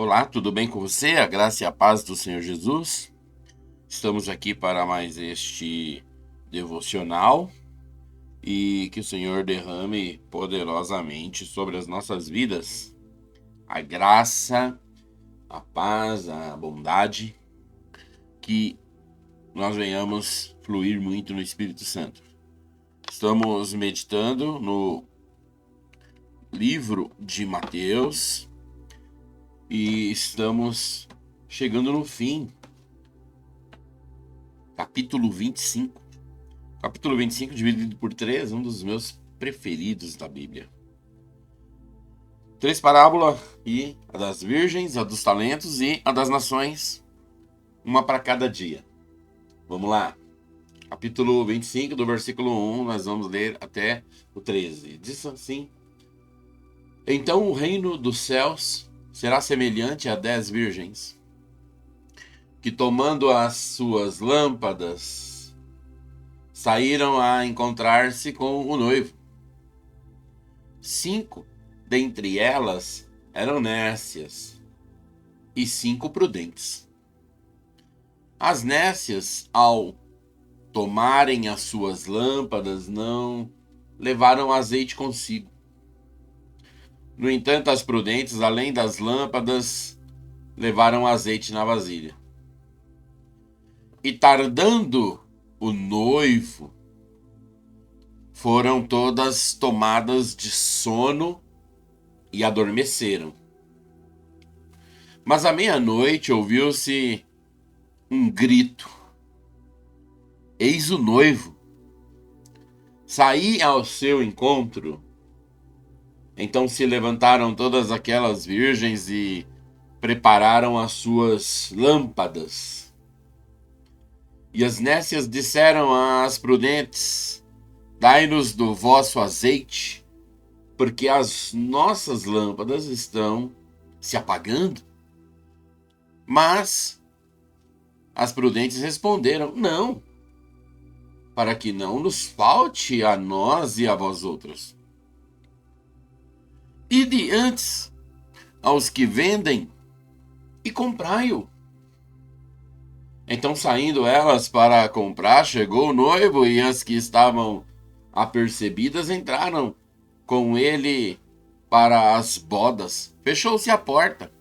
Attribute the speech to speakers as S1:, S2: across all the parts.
S1: Olá, tudo bem com você? A graça e a paz do Senhor Jesus. Estamos aqui para mais este devocional e que o Senhor derrame poderosamente sobre as nossas vidas a graça, a paz, a bondade, que nós venhamos fluir muito no Espírito Santo. Estamos meditando no livro de Mateus e estamos chegando no fim. Capítulo 25. Capítulo 25, dividido por 3, um dos meus preferidos da Bíblia. 3 parábolas, e a das virgens, a dos talentos e a das nações, uma para cada dia. Vamos lá. Capítulo 25, do versículo 1, nós vamos ler até o 13. Diz assim: Então o reino dos céus será semelhante a 10 virgens, que tomando as suas lâmpadas, saíram a encontrar-se com o noivo. 5 dentre elas eram nércias e 5 prudentes. As nércias, ao tomarem as suas lâmpadas, não levaram azeite consigo. No entanto, as prudentes, além das lâmpadas, levaram azeite na vasilha. E tardando o noivo, foram todas tomadas de sono e adormeceram. Mas à meia-noite ouviu-se um grito: Eis o noivo! Saí ao seu encontro. Então se levantaram todas aquelas virgens e prepararam as suas lâmpadas. E as nécias disseram às prudentes: Dai-nos do vosso azeite, porque as nossas lâmpadas estão se apagando. Mas as prudentes responderam: Não, para que não nos falte a nós e a vós outras. Ide antes aos que vendem e comprai-o. Então, saindo elas para comprar, chegou o noivo, e as que estavam apercebidas entraram com ele para as bodas. Fechou-se a porta.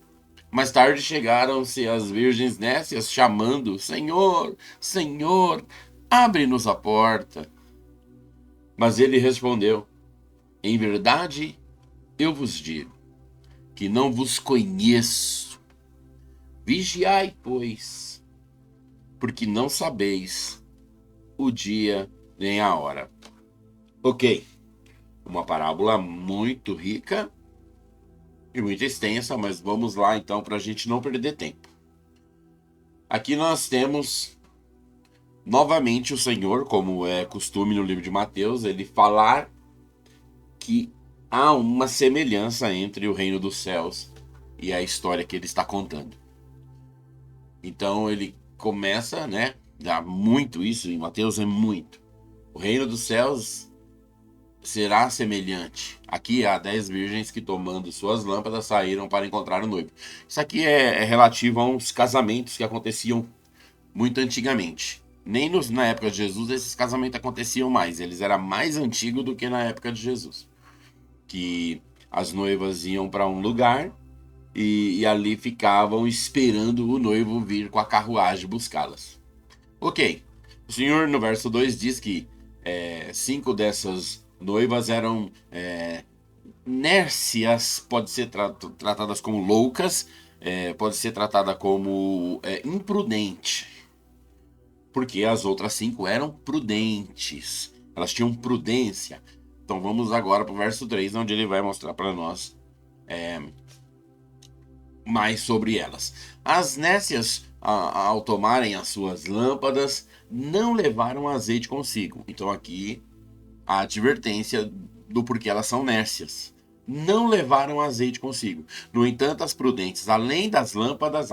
S1: Mais tarde chegaram-se as virgens nécias, chamando: Senhor, Senhor, abre-nos a porta. Mas ele respondeu: Em verdade, eu vos digo que não vos conheço. Vigiai, pois, porque não sabeis o dia nem a hora. Ok, uma parábola muito rica e muito extensa, mas vamos lá então para a gente não perder tempo. Aqui nós temos novamente o Senhor, como é costume no livro de Mateus, ele falar que há uma semelhança entre o reino dos céus e a história que ele está contando. Então ele começa, dá muito isso em Mateus, é muito. O reino dos céus será semelhante. Aqui há 10 virgens que, tomando suas lâmpadas, saíram para encontrar o noivo. Isso aqui é relativo a uns casamentos que aconteciam muito antigamente. Nem na época de Jesus esses casamentos aconteciam mais. Eles eram mais antigos do que na época de Jesus. Que as noivas iam para um lugar e ali ficavam esperando o noivo vir com a carruagem buscá-las. Ok. O Senhor, no verso 2, diz que 5 dessas noivas eram nércias, pode ser tratadas como loucas, pode ser tratada como imprudente, porque as outras 5 eram prudentes, elas tinham prudência. Então vamos agora para o verso 3, onde ele vai mostrar para nós mais sobre elas. As nécias, ao tomarem as suas lâmpadas, não levaram azeite consigo. Então aqui a advertência do porquê elas são nércias. Não levaram azeite consigo. No entanto, as prudentes, além das lâmpadas,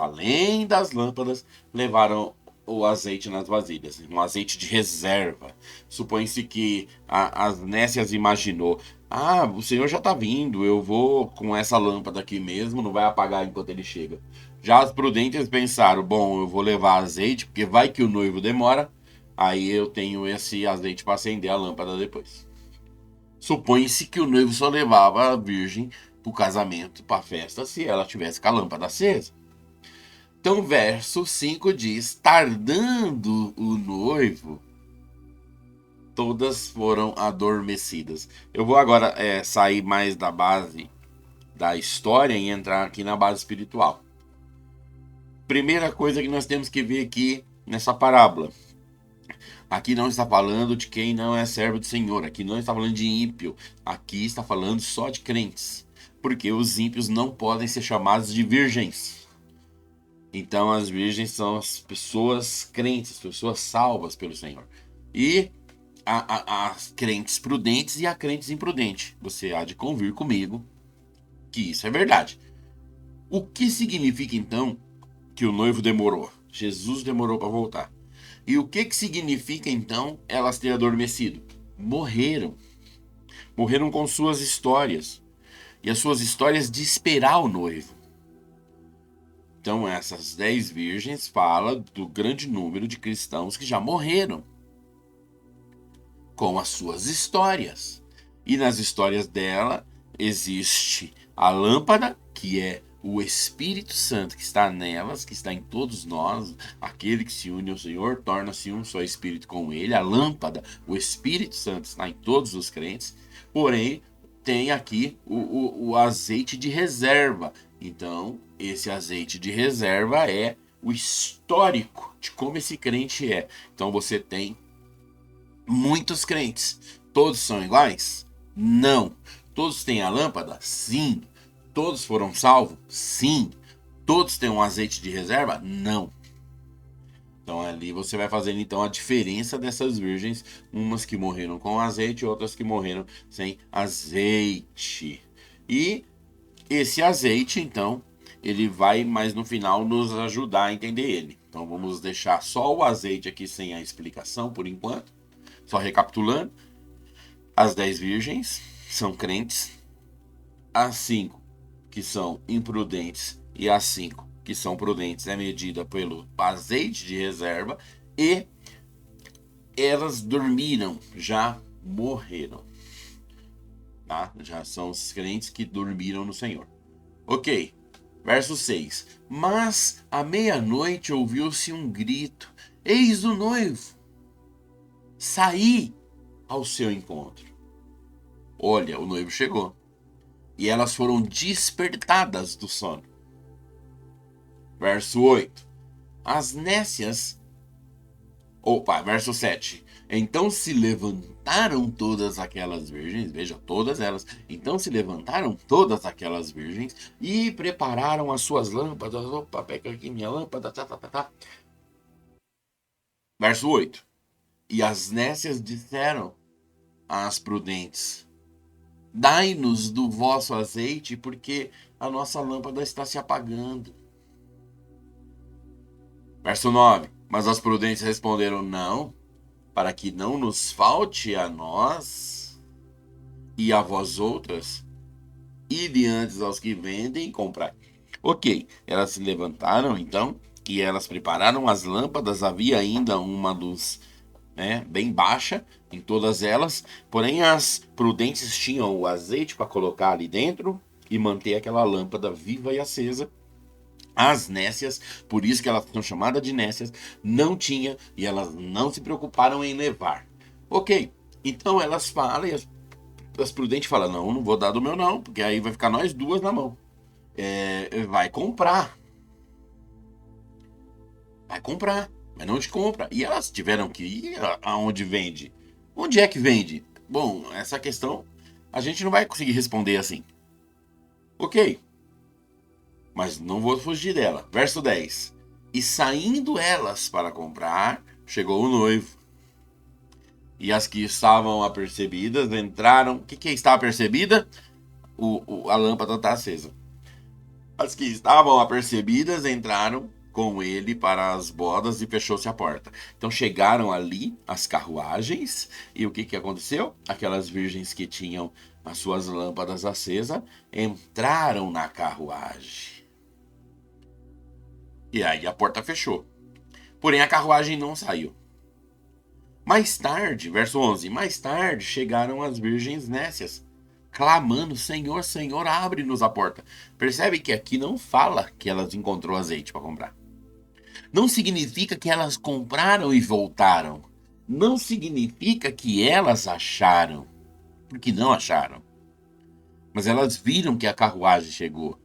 S1: levaram o azeite nas vasilhas, um azeite de reserva. Supõe-se que as nécias imaginou: ah, o Senhor já está vindo, eu vou com essa lâmpada aqui mesmo, não vai apagar enquanto ele chega. Já as prudentes pensaram: bom, eu vou levar azeite, porque vai que o noivo demora, aí eu tenho esse azeite para acender a lâmpada depois. Supõe-se que o noivo só levava a virgem para o casamento, para a festa, se ela tivesse com a lâmpada acesa. Então, verso 5 diz: tardando o noivo, todas foram adormecidas. Eu vou agora sair mais da base da história e entrar aqui na base espiritual. Primeira coisa que nós temos que ver aqui nessa parábola: aqui não está falando de quem não é servo do Senhor, aqui não está falando de ímpio, aqui está falando só de crentes, porque os ímpios não podem ser chamados de virgens. Então as virgens são as pessoas crentes, as pessoas salvas pelo Senhor. E as crentes prudentes e a crentes imprudentes. Você há de convir comigo que isso é verdade. O que significa então que o noivo demorou? Jesus demorou para voltar. E o que significa então elas terem adormecido? Morreram. Morreram com suas histórias. E as suas histórias de esperar o noivo. Então essas 10 virgens falam do grande número de cristãos que já morreram com as suas histórias. E nas histórias dela existe a lâmpada, que é o Espírito Santo que está nelas, que está em todos nós. Aquele que se une ao Senhor torna-se um só Espírito com ele. A lâmpada, o Espírito Santo, está em todos os crentes. Porém, tem aqui o azeite de reserva. Então, esse azeite de reserva é o histórico de como esse crente é. Então, você tem muitos crentes. Todos são iguais? Não. Todos têm a lâmpada? Sim. Todos foram salvos? Sim. Todos têm um azeite de reserva? Não. Então ali você vai fazendo então a diferença dessas virgens, umas que morreram com azeite e outras que morreram sem azeite. E esse azeite, então, ele vai mais no final nos ajudar a entender ele. Então vamos deixar só o azeite aqui sem a explicação por enquanto. Só recapitulando, as 10 virgens são crentes, as 5 que são imprudentes e as 5 que são prudentes é medida pelo azeite de reserva, e elas dormiram, já morreram. Tá? Já são os crentes que dormiram no Senhor. Ok, verso 6. Mas à meia-noite ouviu-se um grito: eis o noivo, saí ao seu encontro. Olha, o noivo chegou. E elas foram despertadas do sono. Verso 8. As nécias... verso 7. Então se levantaram todas aquelas virgens, veja, todas elas. Então se levantaram todas aquelas virgens e prepararam as suas lâmpadas. Opa, pega aqui minha lâmpada, tá. Verso 8. E as nécias disseram às prudentes: dai-nos do vosso azeite, porque a nossa lâmpada está se apagando. Verso 9. Mas as prudentes responderam: não, para que não nos falte a nós e a vós outras, ide antes aos que vendem e comprai. Ok, elas se levantaram então e elas prepararam as lâmpadas. Havia ainda uma luz bem baixa em todas elas, porém as prudentes tinham o azeite para colocar ali dentro e manter aquela lâmpada viva e acesa. As nécias, por isso que elas são chamadas de nécias, não tinha, e elas não se preocuparam em levar. Ok, então elas falam, e as prudentes falam: não vou dar do meu não, porque aí vai ficar nós duas na mão. Vai comprar, mas não te compra. E elas tiveram que ir aonde vende. Onde é que vende? Bom, essa questão a gente não vai conseguir responder assim. Ok, mas não vou fugir dela. Verso 10. E saindo elas para comprar, chegou o noivo. E as que estavam apercebidas entraram. O que está apercebida? A lâmpada está acesa. As que estavam apercebidas entraram com ele para as bodas e fechou-se a porta. Então chegaram ali as carruagens e o que aconteceu? Aquelas virgens que tinham as suas lâmpadas acesas entraram na carruagem. E aí a porta fechou. Porém a carruagem não saiu. Mais tarde, verso 11, mais tarde chegaram as virgens nécias, clamando, Senhor, Senhor, abre-nos a porta. Percebe que aqui não fala que elas encontrou azeite para comprar. Não significa que elas compraram e voltaram. Não significa que elas acharam, porque não acharam. Mas elas viram que a carruagem chegou.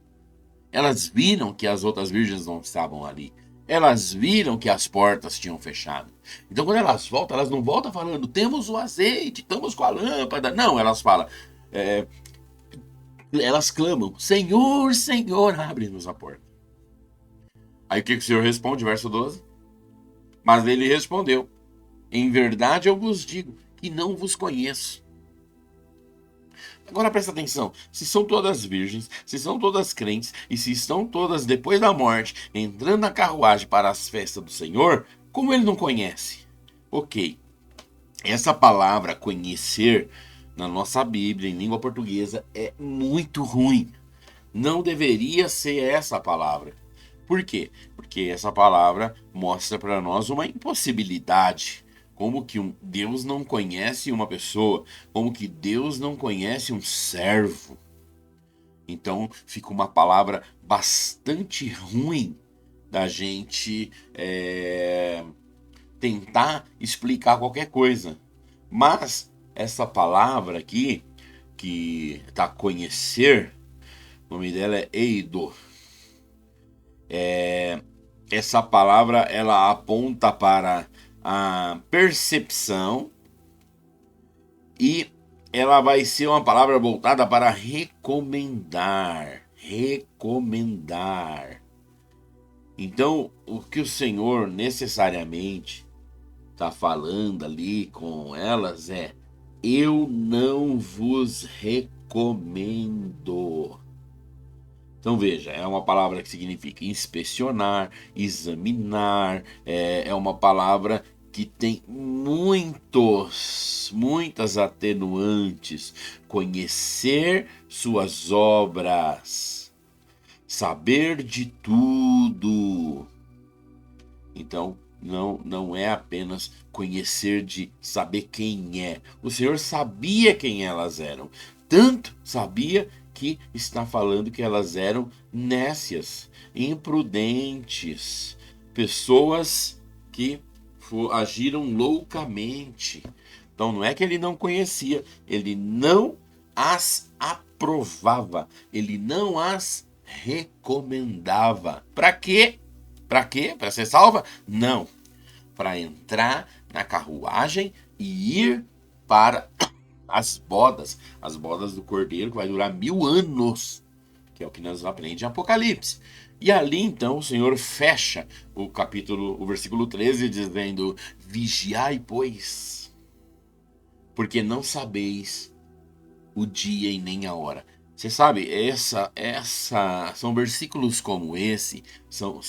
S1: Elas viram que as outras virgens não estavam ali. Elas viram que as portas tinham fechado. Então, quando elas voltam, elas não voltam falando, temos o azeite, estamos com a lâmpada. Não, elas falam, elas clamam, Senhor, Senhor, abre-nos a porta. Aí o que o Senhor responde, verso 12? Mas ele respondeu, em verdade eu vos digo que não vos conheço. Agora presta atenção, se são todas virgens, se são todas crentes e se estão todas depois da morte entrando na carruagem para as festas do Senhor, como ele não conhece? Ok, essa palavra conhecer na nossa Bíblia em língua portuguesa é muito ruim. Não deveria ser essa a palavra. Por quê? Porque essa palavra mostra para nós uma impossibilidade. Como que Deus não conhece uma pessoa, como que Deus não conhece um servo. Então fica uma palavra bastante ruim da gente tentar explicar qualquer coisa. Mas essa palavra aqui, que está conhecer, o nome dela é eido. Essa palavra ela aponta para a percepção e ela vai ser uma palavra voltada para recomendar. Recomendar. Então, o que o Senhor necessariamente está falando ali com elas é: eu não vos recomendo. Então veja, é uma palavra que significa inspecionar, examinar, é uma palavra que tem muitas atenuantes. Conhecer suas obras, saber de tudo. Então não é apenas conhecer de saber quem é. O Senhor sabia quem elas eram, tanto sabia que está falando que elas eram nécias, imprudentes, pessoas que agiram loucamente. Então não é que ele não conhecia, ele não as aprovava, ele não as recomendava. Para quê? Para quê? Para ser salva? Não. Para entrar na carruagem e ir para as bodas do Cordeiro, que vai durar 1000 anos, que é o que nós aprendemos em Apocalipse. E ali então o Senhor fecha o versículo 13, dizendo: vigiai, pois, porque não sabeis o dia e nem a hora. Você sabe, são versículos como esse, são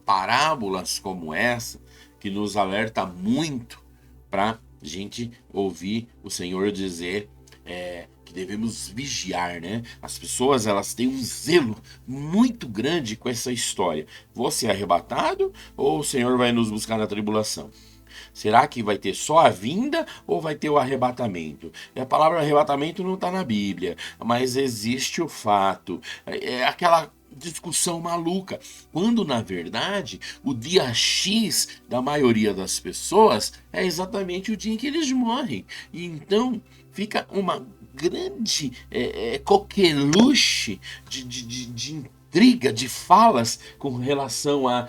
S1: parábolas como essa, que nos alerta muito para a gente ouvir o Senhor dizer que devemos vigiar, né? As pessoas, elas têm um zelo muito grande com essa história. Vou ser arrebatado ou o Senhor vai nos buscar na tribulação? Será que vai ter só a vinda ou vai ter o arrebatamento? E a palavra arrebatamento não está na Bíblia, mas existe o fato. É aquela discussão maluca, quando na verdade o dia X da maioria das pessoas é exatamente o dia em que eles morrem. E então fica uma grande coqueluche de intriga, de falas com relação a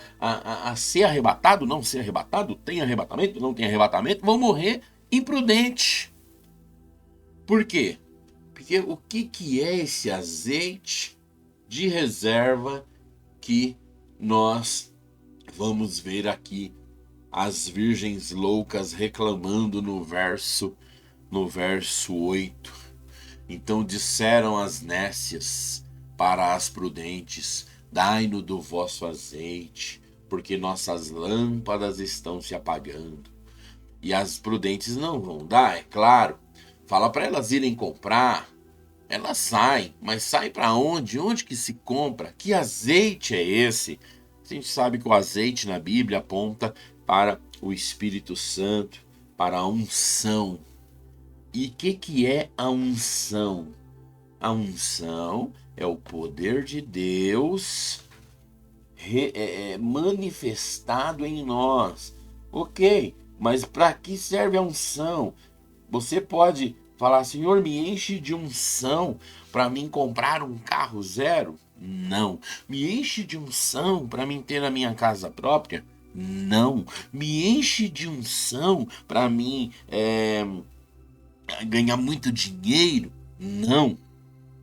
S1: ser arrebatado, não ser arrebatado, tem arrebatamento, não tem arrebatamento, vão morrer imprudente. Por quê? Porque o que é esse azeite de reserva que nós vamos ver aqui as virgens loucas reclamando no verso 8. Então disseram as nécias para as prudentes: dai-no do vosso azeite, porque nossas lâmpadas estão se apagando. E as prudentes não vão dar, é claro. Fala para elas irem comprar. Elas saem, mas saem para onde? Onde que se compra? Que azeite é esse? A gente sabe que o azeite na Bíblia aponta para o Espírito Santo, para a unção. E o que é a unção? A unção é o poder de Deus manifestado em nós. Ok, mas para que serve a unção? Você pode falar, Senhor, me enche de unção para mim comprar um carro zero? Não. Me enche de unção para mim ter a minha casa própria? Não. Me enche de unção para mim ganhar muito dinheiro? Não.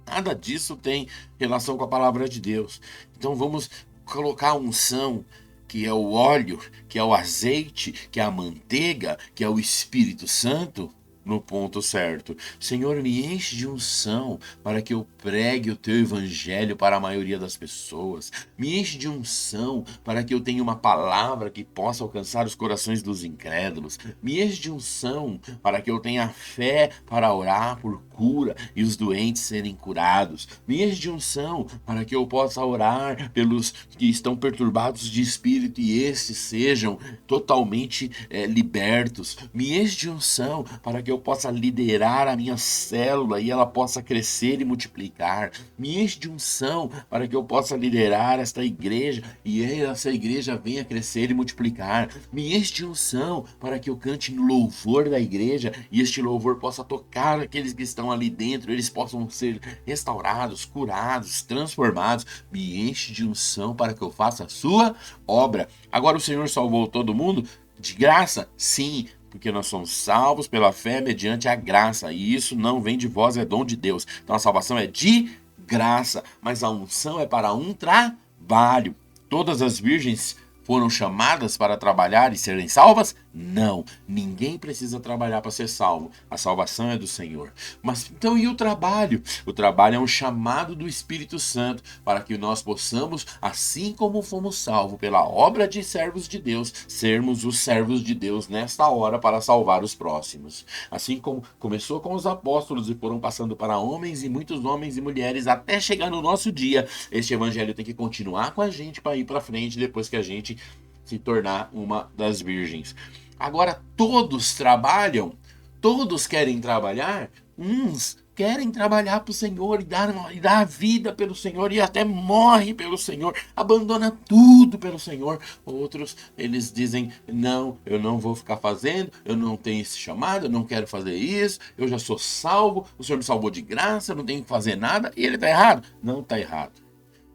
S1: Nada disso tem relação com a palavra de Deus. Então vamos colocar a unção, que é o óleo, que é o azeite, que é a manteiga, que é o Espírito Santo, no ponto certo. Senhor, me enche de unção para que eu pregue o teu evangelho para a maioria das pessoas. Me enche de unção para que eu tenha uma palavra que possa alcançar os corações dos incrédulos. Me enche de unção para que eu tenha fé para orar por cura e os doentes serem curados. Me enche de unção para que eu possa orar pelos que estão perturbados de espírito e estes sejam totalmente libertos. Me enche de unção para que eu possa liderar a minha célula e ela possa crescer e multiplicar. Me enche de unção para que eu possa liderar esta igreja e essa igreja venha crescer e multiplicar. Me enche de unção para que eu cante no louvor da igreja e este louvor possa tocar aqueles que estão ali dentro, eles possam ser restaurados, curados, transformados. Me enche de unção para que eu faça a sua obra. Agora o Senhor salvou todo mundo de graça? Sim, porque nós somos salvos pela fé mediante a graça, e isso não vem de vós, é dom de Deus. Então a salvação é de graça, mas a unção é para um trabalho. Todas as virgens foram chamadas para trabalhar e serem salvas? Não, ninguém precisa trabalhar para ser salvo. A salvação é do Senhor. Mas então e o trabalho? O trabalho é um chamado do Espírito Santo para que nós possamos, assim como fomos salvos pela obra de servos de Deus, sermos os servos de Deus nesta hora para salvar os próximos. Assim como começou com os apóstolos e foram passando para homens e muitos homens e mulheres até chegar no nosso dia, este evangelho tem que continuar com a gente para ir para frente depois que a gente se tornar uma das virgens. Agora todos trabalham, todos querem trabalhar, uns querem trabalhar para o Senhor e dar a vida pelo Senhor e até morre pelo Senhor, abandona tudo pelo Senhor. Outros, eles dizem, não, eu não vou ficar fazendo, eu não tenho esse chamado, eu não quero fazer isso, eu já sou salvo, o Senhor me salvou de graça, eu não tenho que fazer nada, e ele está errado? Não está errado.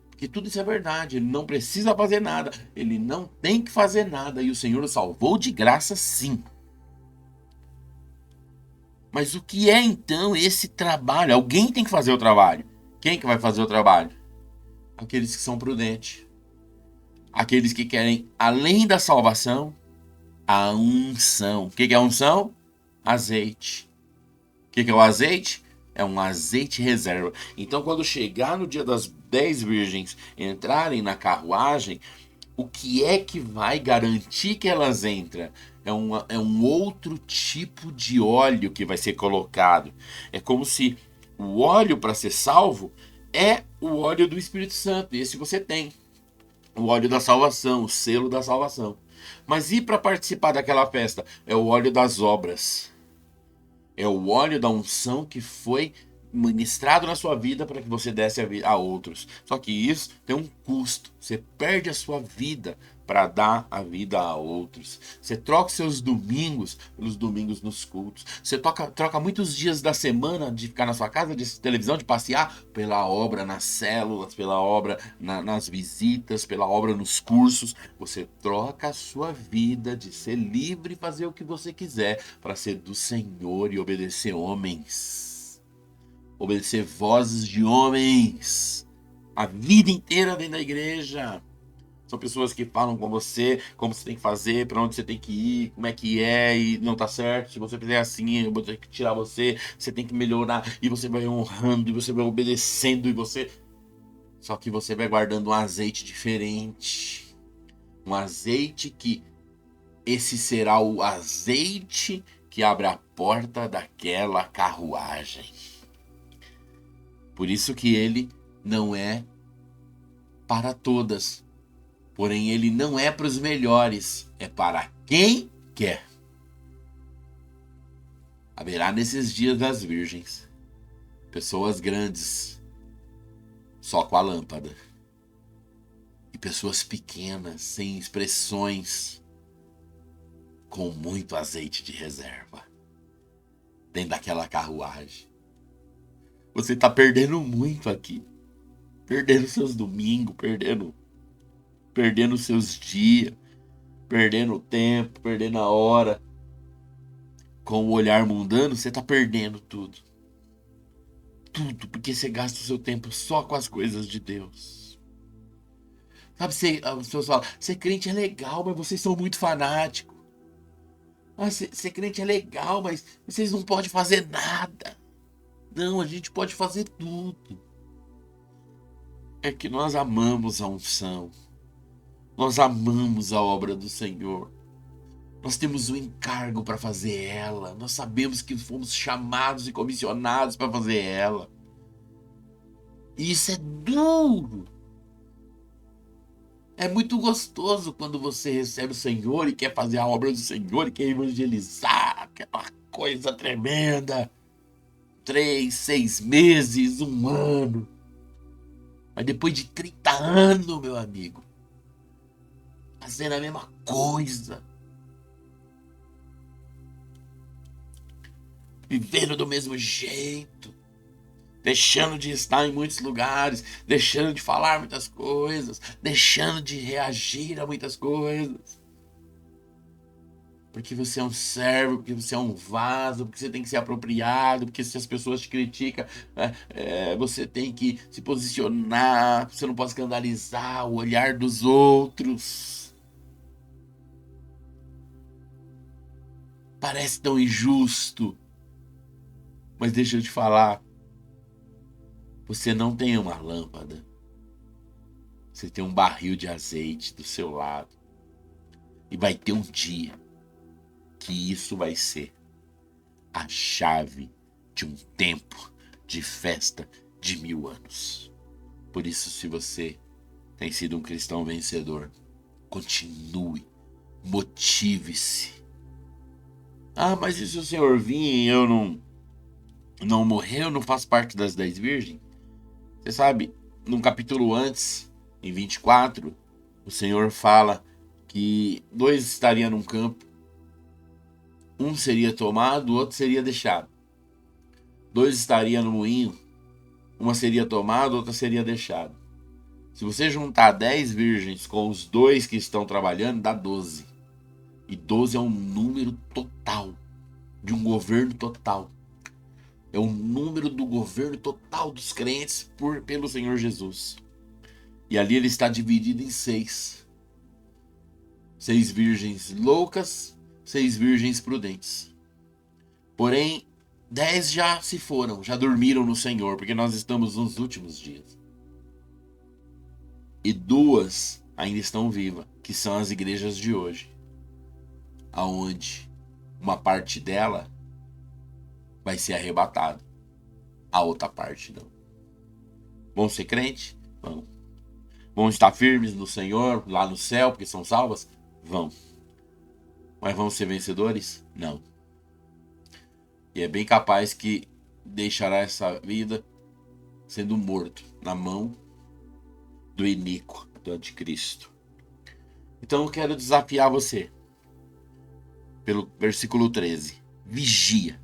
S1: Porque tudo isso é verdade, ele não precisa fazer nada, ele não tem que fazer nada, e o Senhor o salvou de graça sim. Mas o que é então esse trabalho? Alguém tem que fazer o trabalho. Quem que vai fazer o trabalho? Aqueles que são prudentes. Aqueles que querem, além da salvação, a unção. O que é a unção? Azeite. O que é o azeite? É um azeite reserva. Então, quando chegar no dia das 10 virgens entrarem na carruagem, o que é que vai garantir que elas entram? É um outro tipo de óleo que vai ser colocado. É como se o óleo para ser salvo é o óleo do Espírito Santo. Esse você tem. O óleo da salvação, o selo da salvação. Mas e para participar daquela festa? É o óleo das obras. É o óleo da unção que foi ministrado na sua vida para que você desse a outros. Só que isso tem um custo. Você perde a sua vida para dar a vida a outros. Você troca seus domingos pelos domingos nos cultos. Você troca muitos dias da semana de ficar na sua casa, de televisão, de passear, pela obra nas células, pela obra nas visitas, pela obra nos cursos. Você troca a sua vida de ser livre e fazer o que você quiser para ser do Senhor e obedecer homens. Obedecer vozes de homens. A vida inteira dentro da igreja. São pessoas que falam com você, como você tem que fazer, para onde você tem que ir, como é que é, e não tá certo. Se você fizer assim, eu vou ter que tirar você, você tem que melhorar, e você vai honrando, e você vai obedecendo, e você... Só que você vai guardando um azeite diferente. Um azeite que esse será o azeite que abre a porta daquela carruagem. Por isso que ele não é para todas. Porém, ele não é para os melhores. É para quem quer. Haverá nesses dias das virgens pessoas grandes só com a lâmpada. E pessoas pequenas, sem expressões, com muito azeite de reserva. Dentro daquela carruagem. Você está perdendo muito aqui. Perdendo seus domingos, perdendo seus dias, perdendo o tempo, perdendo a hora. Com o olhar mundano, você está perdendo tudo. Tudo, porque você gasta o seu tempo só com as coisas de Deus. Sabe, as pessoas falam, ser crente é legal, mas vocês são muito fanáticos. Ah, ser crente é legal, mas vocês não podem fazer nada. Não, a gente pode fazer tudo. É que nós amamos a unção. Nós amamos a obra do Senhor. Nós temos um encargo para fazer ela. Nós sabemos que fomos chamados e comissionados para fazer ela. E isso é duro. É muito gostoso quando você recebe o Senhor e quer fazer a obra do Senhor e quer evangelizar. Aquela coisa tremenda. 3, 6 meses, 1 ano. Mas depois de 30 anos, meu amigo, fazendo a mesma coisa. Vivendo do mesmo jeito. Deixando de estar em muitos lugares. Deixando de falar muitas coisas. Deixando de reagir a muitas coisas. Porque você é um servo, porque você é um vaso, porque você tem que ser apropriado, porque se as pessoas te criticam, você tem que se posicionar, você não pode escandalizar o olhar dos outros. Parece tão injusto, mas deixa eu te falar, você não tem uma lâmpada, você tem um barril de azeite do seu lado, e vai ter um dia que isso vai ser a chave de um tempo de festa de 1000 anos. Por isso, se você tem sido um cristão vencedor, continue, motive-se. Ah, mas e se o Senhor vir e eu não morrer, eu não faço parte das 10 virgens? Você sabe, num capítulo antes, em 24, o Senhor fala que 2 estariam num campo, um seria tomado, o outro seria deixado. 2 estariam no moinho, uma seria tomada, outra seria deixada. Se você juntar 10 virgens com os 2 que estão trabalhando, dá 12. E 12 é um número total, de um governo total. É o número do governo total dos crentes pelo Senhor Jesus. E ali ele está dividido em 6. 6 virgens loucas, 6 virgens prudentes. Porém, 10 já se foram, já dormiram no Senhor, porque nós estamos nos últimos dias. E 2 ainda estão vivas, que são as igrejas de hoje. Aonde uma parte dela vai ser arrebatada. A outra parte não. Vão ser crente? Vão. Vão estar firmes no Senhor, lá no céu, porque são salvas? Vão. Mas vão ser vencedores? Não. E é bem capaz que deixará essa vida sendo morto na mão do iníquo, do anticristo. Então eu quero desafiar você pelo versículo 13. Vigia,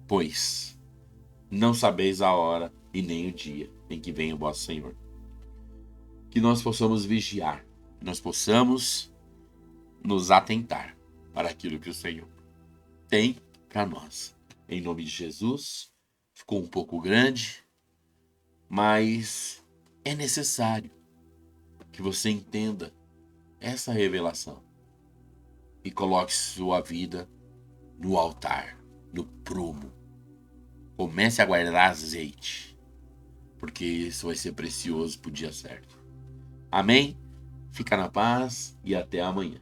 S1: pois não sabeis a hora e nem o dia em que vem o vosso Senhor. Que nós possamos vigiar, que nós possamos nos atentar para aquilo que o Senhor tem para nós. Em nome de Jesus, ficou um pouco grande, mas é necessário que você entenda essa revelação e coloque sua vida no altar, no prumo. Comece a guardar azeite, porque isso vai ser precioso pro dia certo. Amém? Fica na paz e até amanhã.